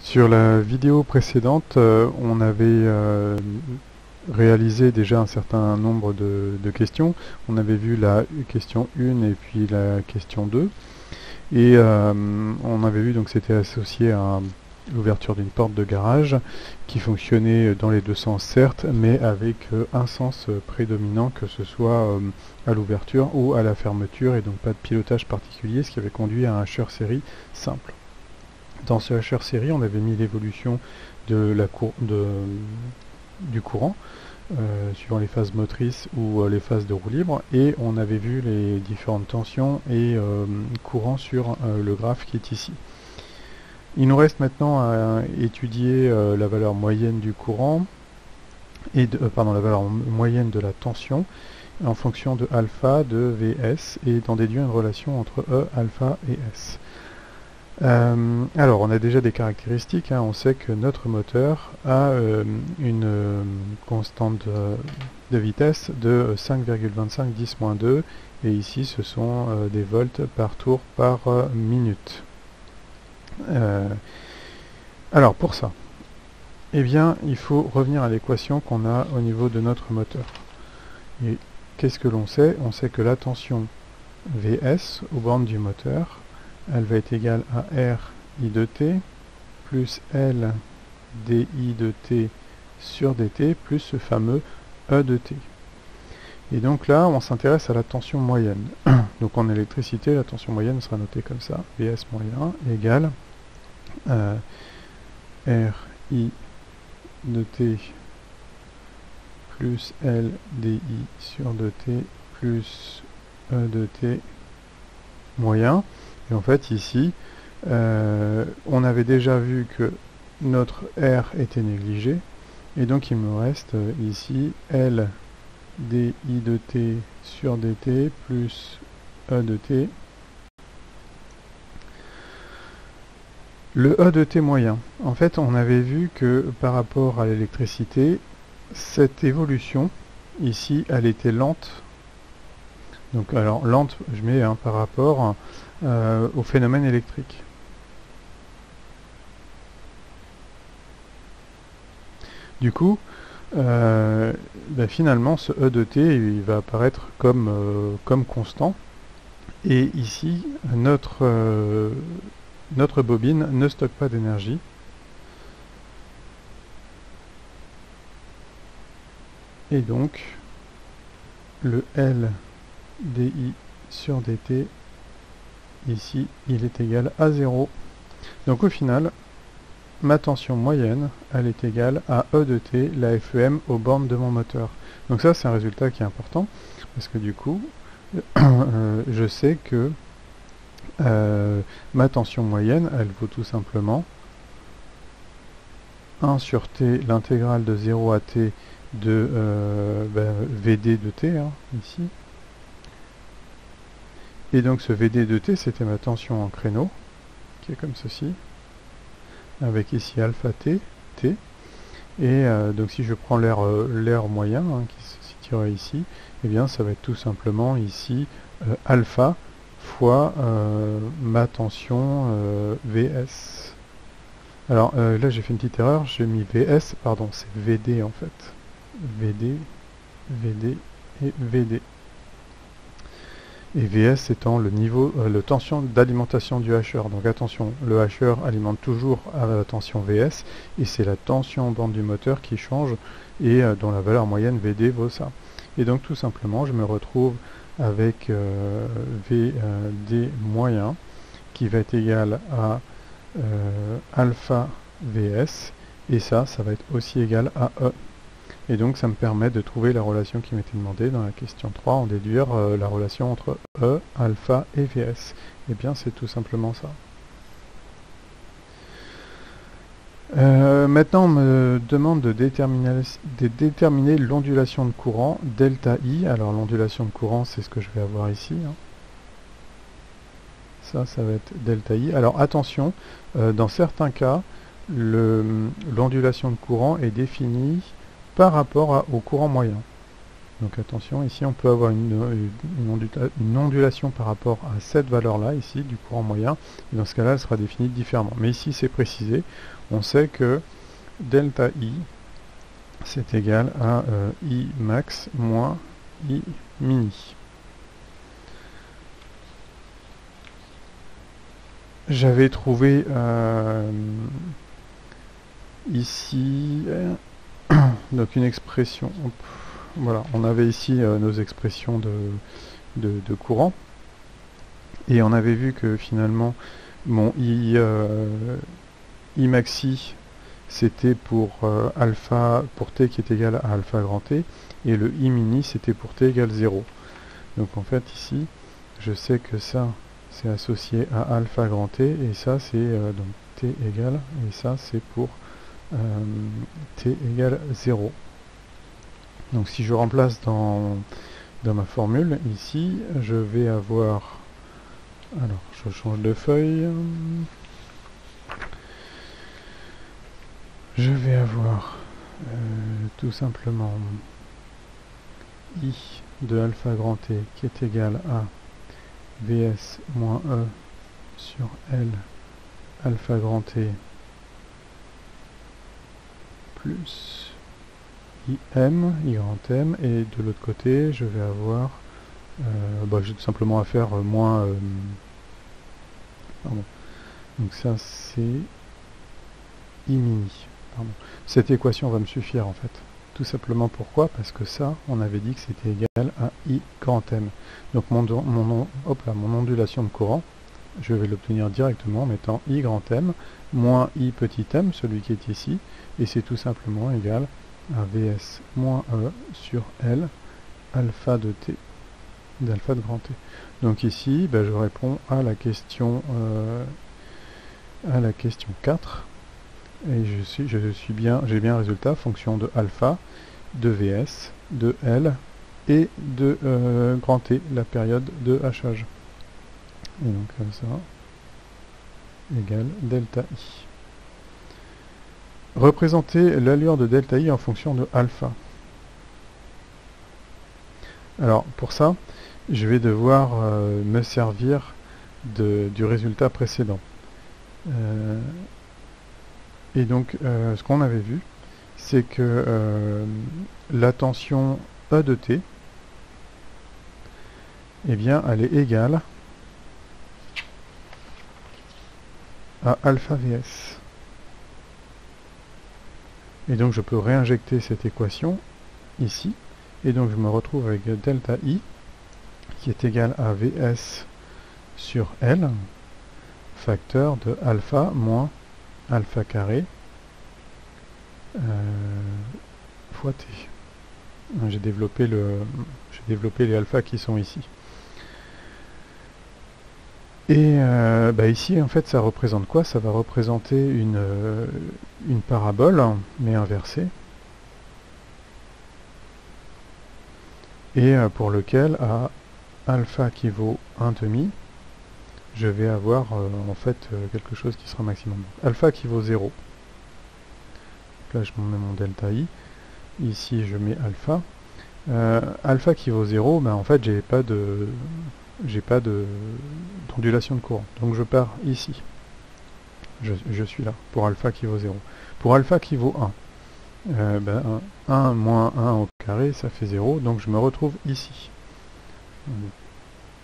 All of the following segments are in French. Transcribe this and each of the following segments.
Sur la vidéo précédente, on avait réalisé déjà un certain nombre de questions. On avait vu la question 1 et puis la question 2. Et on avait vu donc c'était associé à l'ouverture d'une porte de garage qui fonctionnait dans les deux sens certes, mais avec un sens prédominant, que ce soit à l'ouverture ou à la fermeture, et donc pas de pilotage particulier, ce qui avait conduit à un hasher série simple. Dans ce hasher série, on avait mis l'évolution de du courant, suivant les phases motrices ou les phases de roue libre, et on avait vu les différentes tensions et courants sur le graphe qui est ici. Il nous reste maintenant à étudier la valeur moyenne du courant, et la valeur moyenne de la tension en fonction de alpha, de Vs, et d'en déduire une relation entre E, alpha et S. Alors, on a déjà des caractéristiques, hein. On sait que notre moteur a une constante de vitesse de 5,25 10-2, et ici ce sont des volts par tour par minute. Alors pour ça, eh bien, il faut revenir à l'équation qu'on a au niveau de notre moteur. Et qu'est-ce que l'on sait? On sait que la tension Vs aux bornes du moteur, elle va être égale à R I de t plus L di de t sur dt plus ce fameux E de t. Et donc là, on s'intéresse à la tension moyenne. Donc en électricité, la tension moyenne sera notée comme ça. Vs moyen égale R I de t plus L di sur dt plus E de t moyen. Et en fait ici, on avait déjà vu que notre R était négligé, et donc il me reste ici L di de t sur dt plus E de t. Le E de t moyen, en fait on avait vu que par rapport à l'électricité, cette évolution ici elle était lente. Donc alors lente, je mets par rapport au phénomène électrique. Du coup, finalement ce E de t il va apparaître comme constant, et ici notre bobine ne stocke pas d'énergie. Et donc le L di sur dt ici il est égal à 0. Donc au final, ma tension moyenne elle est égale à E de t, la FEM aux bornes de mon moteur. Donc ça c'est un résultat qui est important, parce que du coup je sais que ma tension moyenne elle vaut tout simplement 1 sur t, l'intégrale de 0 à t de Vd de t, hein, ici. Et donc ce Vd de t, c'était ma tension en créneau, qui est comme ceci, avec ici alpha t, t. Et donc si je prends l'air moyen, hein, qui se situerait ici, eh bien ça va être tout simplement ici alpha fois ma tension Vs. Alors là j'ai fait une petite erreur, j'ai mis Vs, pardon, c'est Vd en fait. Vd, Vd et Vd. Et Vs étant le niveau, la tension d'alimentation du hasher. Donc attention, le hasher alimente toujours à la tension Vs, et c'est la tension en borne du moteur qui change, et dont la valeur moyenne Vd vaut ça. Et donc tout simplement, je me retrouve avec Vd moyen, qui va être égal à alpha Vs, et ça va être aussi égal à E. Et donc ça me permet de trouver la relation qui m'était demandée dans la question 3, en déduire la relation entre E, alpha et Vs. Et bien c'est tout simplement ça. Maintenant on me demande de déterminer l'ondulation de courant, delta I. Alors l'ondulation de courant c'est ce que je vais avoir ici, hein. Ça va être delta I. Alors attention, dans certains cas, l'ondulation de courant est définie par rapport au courant moyen. Donc attention, ici on peut avoir une ondulation par rapport à cette valeur-là, ici, du courant moyen. Et dans ce cas-là, elle sera définie différemment. Mais ici, c'est précisé. On sait que delta I, c'est égal à I max moins I mini. J'avais trouvé ici donc une expression. Hop, voilà, on avait ici nos expressions de courant. Et on avait vu que finalement, mon I maxi, c'était pour alpha, pour t qui est égal à alpha grand T, et le I mini, c'était pour t égale 0. Donc en fait, ici, je sais que ça, c'est associé à alpha grand T, et ça, c'est donc t égale, et ça, c'est pour t égale 0. Donc si je remplace dans ma formule, ici, je vais avoir... Alors, je change de feuille. Je vais avoir tout simplement I de alpha grand T qui est égal à Vs moins E sur L alpha grand T plus IM, I grand M, et de l'autre côté je vais avoir j'ai tout simplement à faire moins pardon. Donc ça c'est I mini. Pardon. Cette équation va me suffire en fait. Tout simplement pourquoi? Parce que ça, on avait dit que c'était égal à I grand M. Donc mon ondulation de courant, je vais l'obtenir directement en mettant I grand M moins I petit m, celui qui est ici, et c'est tout simplement égal à Vs moins E sur L alpha de T, d'alpha de grand T. Donc ici, je réponds à la question 4. Et j'ai bien un résultat fonction de alpha, de Vs, de L et de grand T, la période de hachage. Et donc comme ça, égale delta I. Représenter l'allure de delta I en fonction de alpha. Alors pour ça, je vais devoir me servir du résultat précédent. Et donc, ce qu'on avait vu, c'est que la tension E de T, eh bien, elle est égale à alpha Vs. Et donc, je peux réinjecter cette équation ici. Et donc, je me retrouve avec delta I, qui est égal à Vs sur L, facteur de alpha moins alpha carré fois T. J'ai développé les alphas qui sont ici. Et ici, en fait, ça représente quoi? Ça va représenter une parabole, mais inversée. Et pour lequel, à alpha qui vaut 1,5, je vais avoir en fait quelque chose qui sera maximum. Alpha qui vaut 0. Donc là, je mets mon delta I. Ici, je mets alpha. Alpha qui vaut 0, en fait, j'ai pas d'ondulation de courant. Donc je pars ici. Je suis là, pour alpha qui vaut 0. Pour alpha qui vaut 1, 1 moins 1 au carré, ça fait 0. Donc je me retrouve ici.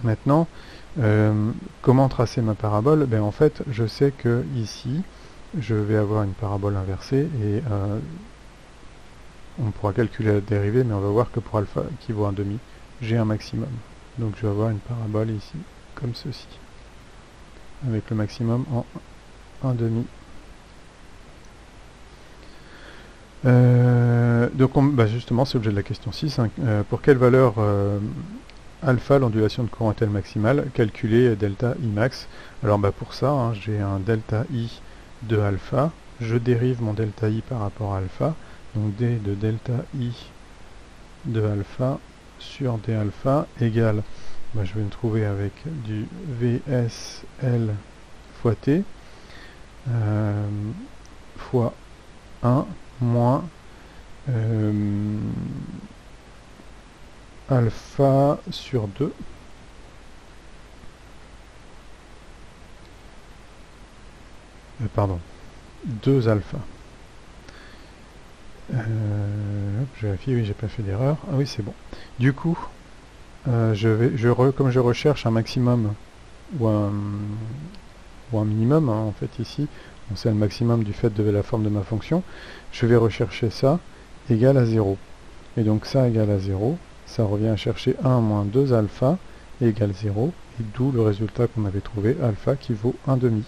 Maintenant, comment tracer ma parabole? En fait, je sais que ici, je vais avoir une parabole inversée et on pourra calculer la dérivée, mais on va voir que pour alpha qui vaut 1,5, j'ai un maximum. Donc je vais avoir une parabole ici, comme ceci, avec le maximum en 1,5. Donc justement, c'est l'objet de la question 6. Pour quelle valeur alpha, l'ondulation de courant est-elle maximale? Calculer delta I max. Alors pour ça, j'ai un delta I de alpha. Je dérive mon delta I par rapport à alpha. Donc d de delta I de alpha sur d alpha égale, je vais me trouver avec du VSL fois T fois 1 moins alpha sur 2. Pardon, 2 alpha. Hop, je vérifie, oui, j'ai pas fait d'erreur. Ah oui, c'est bon. Du coup, comme je recherche un maximum ou un minimum, hein, en fait ici, c'est le maximum du fait de la forme de ma fonction, je vais rechercher ça égal à 0. Et donc ça égale à 0, ça revient à chercher 1 moins 2 alpha égale 0, et d'où le résultat qu'on avait trouvé, alpha qui vaut 1,5.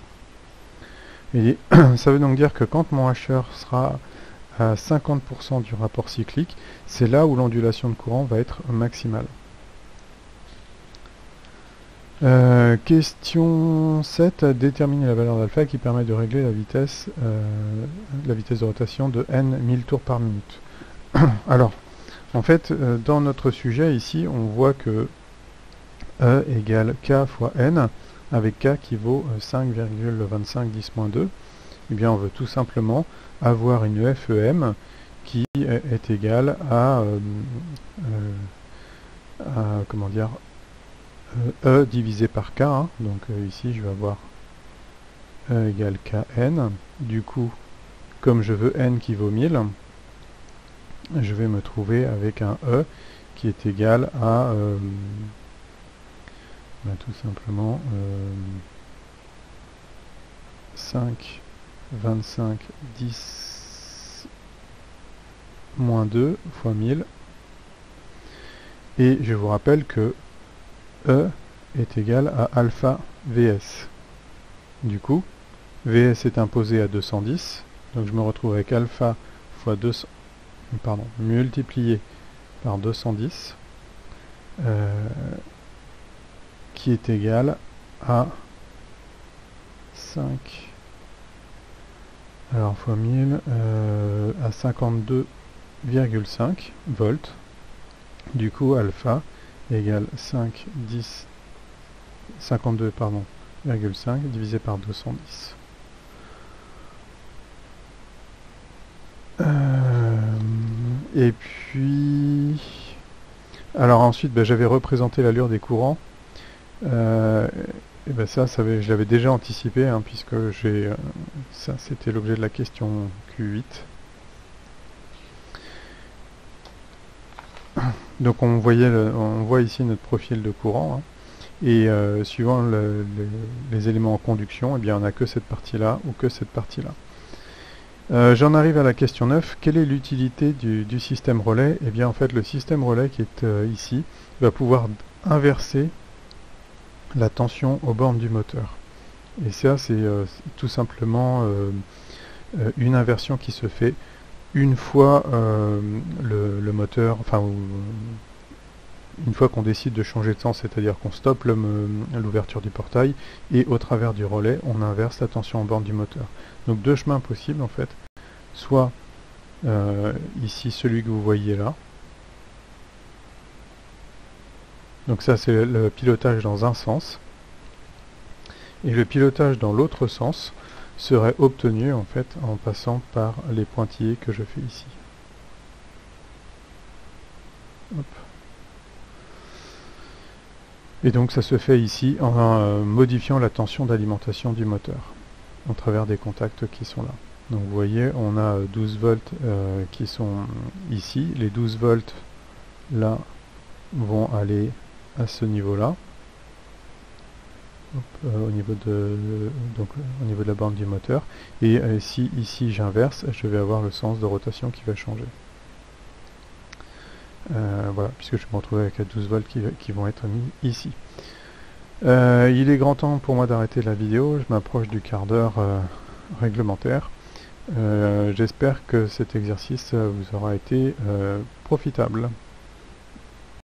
Et ça veut donc dire que quand mon hacheur sera à 50% du rapport cyclique, c'est là où l'ondulation de courant va être maximale. Question 7, déterminer la valeur d'alpha qui permet de régler la vitesse de rotation de n 1000 tours par minute. Alors, en fait, dans notre sujet ici, on voit que E égale K fois N, avec K qui vaut 5,25 10-2. Eh bien, on veut tout simplement avoir une FEM qui est égale à comment dire, E divisé par K, hein. Donc ici je vais avoir E égale Kn. Du coup, comme je veux N qui vaut 1000, je vais me trouver avec un E qui est égal à tout simplement 5, 25, 10, moins 2 fois 1000. Et je vous rappelle que E est égal à alpha Vs. Du coup, Vs est imposé à 210, donc je me retrouve avec alpha fois 200, pardon, multiplié par 210, qui est égal à 5, alors fois 1000, à 52,5 volts. Du coup, alpha égale 5, 10, 52, pardon, 0,5 divisé par 210. Et puis, alors ensuite, j'avais représenté l'allure des courants. Et ça je l'avais déjà anticipé, hein, puisque ça c'était l'objet de la question Q8. Donc on voit ici notre profil de courant, hein, et suivant les éléments en conduction, eh bien on n'a que cette partie-là ou que cette partie-là. J'en arrive à la question 9. Quelle est l'utilité du système relais? Eh bien en fait le système relais qui est ici va pouvoir inverser la tension aux bornes du moteur. Et ça c'est tout simplement une inversion qui se fait une fois le moteur, enfin une fois qu'on décide de changer de sens, c'est-à-dire qu'on stoppe l'ouverture du portail, et au travers du relais, on inverse la tension en borne du moteur. Donc deux chemins possibles en fait, soit ici celui que vous voyez là, donc ça c'est le pilotage dans un sens, et le pilotage dans l'autre sens serait obtenu en fait en passant par les pointillés que je fais ici. Hop. Et donc ça se fait ici en modifiant la tension d'alimentation du moteur au travers des contacts qui sont là. Donc vous voyez, on a 12 volts qui sont ici. Les 12 volts là vont aller à ce niveau-là. Au niveau de la borne du moteur, et si ici j'inverse, je vais avoir le sens de rotation qui va changer. Voilà, puisque je vais me retrouver avec 12 volts qui vont être mis ici. Il est grand temps pour moi d'arrêter la vidéo, je m'approche du quart d'heure réglementaire. J'espère que cet exercice vous aura été profitable.